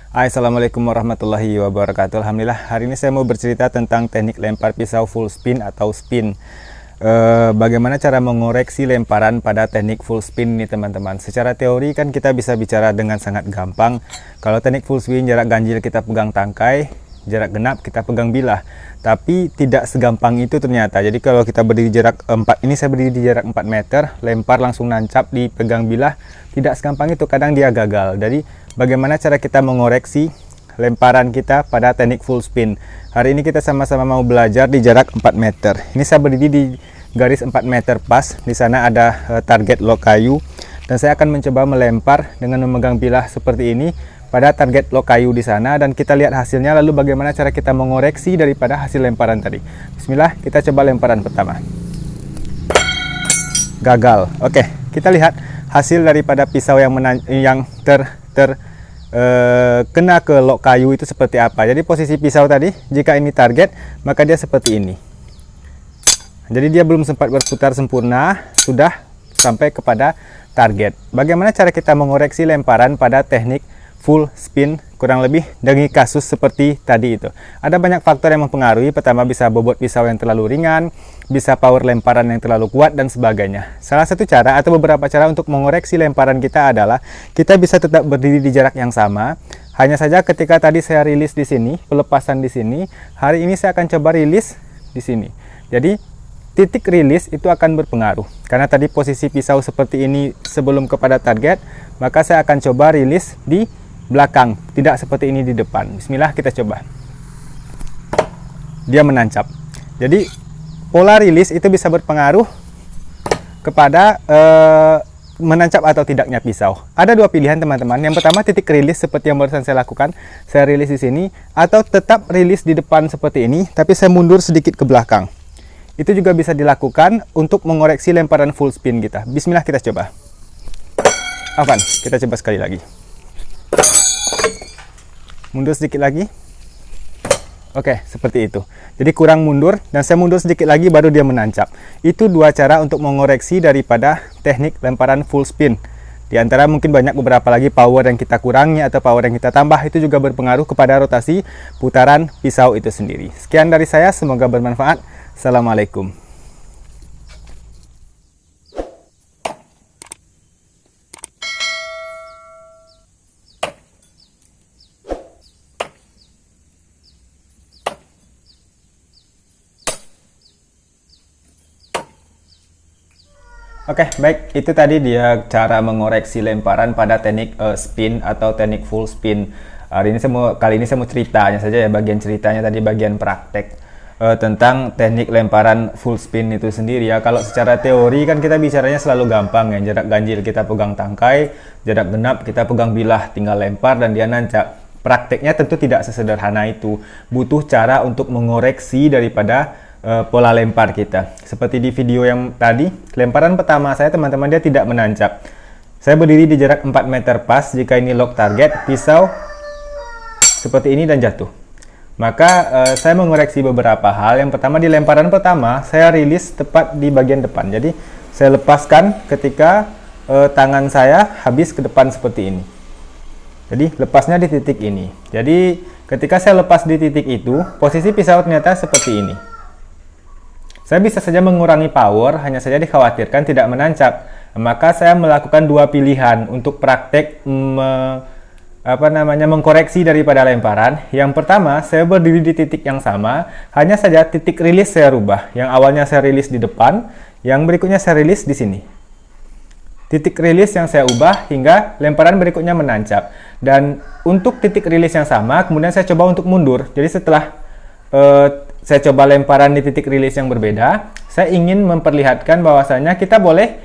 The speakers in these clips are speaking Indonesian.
Assalamualaikum warahmatullahi wabarakatuh. Alhamdulillah, hari ini saya mau bercerita tentang teknik lempar pisau full spin atau spin. Bagaimana cara mengoreksi lemparan pada teknik full spin nih teman-teman. Secara teori kan kita bisa bicara dengan sangat gampang. Kalau teknik full spin, jarak ganjil kita pegang tangkai, jarak genap kita pegang bilah. Tapi tidak segampang itu ternyata. Jadi kalau kita berdiri jarak 4, ini saya berdiri di jarak 4 meter, lempar langsung nancap di pegang bilah, tidak segampang itu, kadang dia gagal. Jadi bagaimana cara kita mengoreksi lemparan kita pada teknik full spin. Hari ini kita sama-sama mau belajar di jarak 4 meter. Ini saya berdiri di garis 4 meter pas. Di sana ada target log kayu. Dan saya akan mencoba melempar dengan memegang bilah seperti ini pada target log kayu di sana. Dan kita lihat hasilnya, lalu bagaimana cara kita mengoreksi daripada hasil lemparan tadi. Bismillah, kita coba lemparan pertama. Gagal. Oke, kita lihat hasil daripada pisau yang kena ke log kayu itu seperti apa. Jadi posisi pisau tadi, jika ini target, maka dia seperti ini. Jadi dia belum sempat berputar sempurna, sudah sampai kepada target. Bagaimana cara kita mengoreksi lemparan pada teknik full spin kurang lebih dengan kasus seperti tadi itu? Ada banyak faktor yang mempengaruhi. Pertama, bisa bobot pisau yang terlalu ringan, bisa power lemparan yang terlalu kuat, dan sebagainya. Salah satu cara atau beberapa cara untuk mengoreksi lemparan kita adalah kita bisa tetap berdiri di jarak yang sama. Hanya saja ketika tadi saya rilis di sini, pelepasan di sini, hari ini saya akan coba rilis di sini. Jadi titik rilis itu akan berpengaruh. Karena tadi posisi pisau seperti ini sebelum kepada target, maka saya akan coba rilis di belakang, tidak seperti ini di depan. Bismillah, kita coba. Dia menancap. Jadi pola rilis itu bisa berpengaruh kepada menancap atau tidaknya pisau. Ada dua pilihan teman-teman. Yang pertama, titik rilis seperti yang barusan saya lakukan. Saya rilis di sini, atau tetap rilis di depan seperti ini, tapi saya mundur sedikit ke belakang. Itu juga bisa dilakukan untuk mengoreksi lemparan full spin kita. Bismillah, kita coba. Afwan, kita coba sekali lagi. Mundur sedikit lagi. Oke, seperti itu. Jadi kurang mundur, dan saya mundur sedikit lagi baru dia menancap. Itu dua cara untuk mengoreksi daripada teknik lemparan full spin. Di antara mungkin banyak beberapa lagi power yang kita kurangi atau power yang kita tambah, itu juga berpengaruh kepada rotasi putaran pisau itu sendiri. Sekian dari saya, semoga bermanfaat. Assalamualaikum. Oke, baik, itu tadi dia cara mengoreksi lemparan pada teknik spin atau teknik full spin. Kali ini saya mau ceritanya saja ya, bagian ceritanya tadi bagian praktek tentang teknik lemparan full spin itu sendiri ya. Kalau secara teori kan kita bicaranya selalu gampang ya, jarak ganjil kita pegang tangkai, jarak genap kita pegang bilah, tinggal lempar dan dia nancap. Prakteknya tentu tidak sesederhana itu, butuh cara untuk mengoreksi daripada pola lempar kita. Seperti di video yang tadi, lemparan pertama saya teman-teman dia tidak menancap. Saya berdiri di jarak 4 meter pas, jika ini lock target, pisau seperti ini dan jatuh. Maka saya mengoreksi beberapa hal. Yang pertama, di lemparan pertama saya rilis tepat di bagian depan. Jadi saya lepaskan ketika tangan saya habis ke depan seperti ini. Jadi lepasnya di titik ini. Jadi ketika saya lepas di titik itu, posisi pisau ternyata seperti ini. Saya bisa saja mengurangi power, hanya saja dikhawatirkan tidak menancap. Maka saya melakukan dua pilihan untuk praktek mengkoreksi daripada lemparan. Yang pertama, saya berdiri di titik yang sama, hanya saja titik rilis saya rubah. Yang awalnya saya rilis di depan, yang berikutnya saya rilis di sini. Titik rilis yang saya ubah hingga lemparan berikutnya menancap. Dan untuk titik rilis yang sama, kemudian saya coba untuk mundur. Jadi setelah saya coba lemparan di titik rilis yang berbeda, saya ingin memperlihatkan bahwasanya kita boleh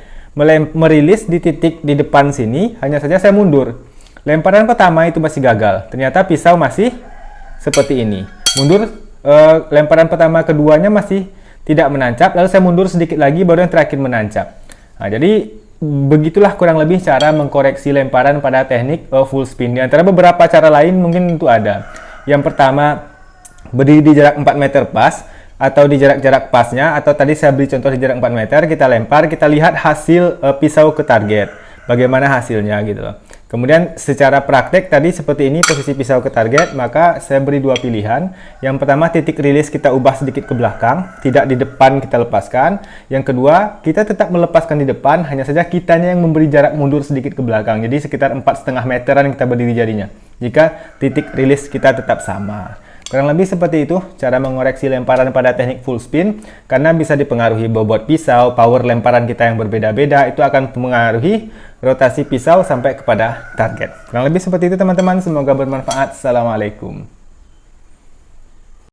merilis di titik di depan sini, hanya saja saya mundur. Lemparan pertama itu masih gagal, ternyata pisau masih seperti ini. Mundur, lemparan pertama keduanya masih tidak menancap, lalu saya mundur sedikit lagi baru yang terakhir menancap. Nah, jadi begitulah kurang lebih cara mengkoreksi lemparan pada teknik full spin. Di antara beberapa cara lain mungkin itu ada. Yang pertama, berdiri di jarak 4 meter pas, atau di jarak-jarak pasnya, atau tadi saya beri contoh di jarak 4 meter, kita lempar, kita lihat hasil pisau ke target. Bagaimana hasilnya gitu loh. Kemudian secara praktek tadi seperti ini posisi pisau ke target, maka saya beri dua pilihan. Yang pertama, titik rilis kita ubah sedikit ke belakang, tidak di depan kita lepaskan. Yang kedua, kita tetap melepaskan di depan, hanya saja kitanya yang memberi jarak mundur sedikit ke belakang. Jadi sekitar 4,5 meteran kita berdiri jadinya, jika titik rilis kita tetap sama. Kurang lebih seperti itu cara mengoreksi lemparan pada teknik full spin, karena bisa dipengaruhi bobot pisau, power lemparan kita yang berbeda-beda, itu akan mempengaruhi rotasi pisau sampai kepada target. Kurang lebih seperti itu teman-teman, semoga bermanfaat. Assalamualaikum.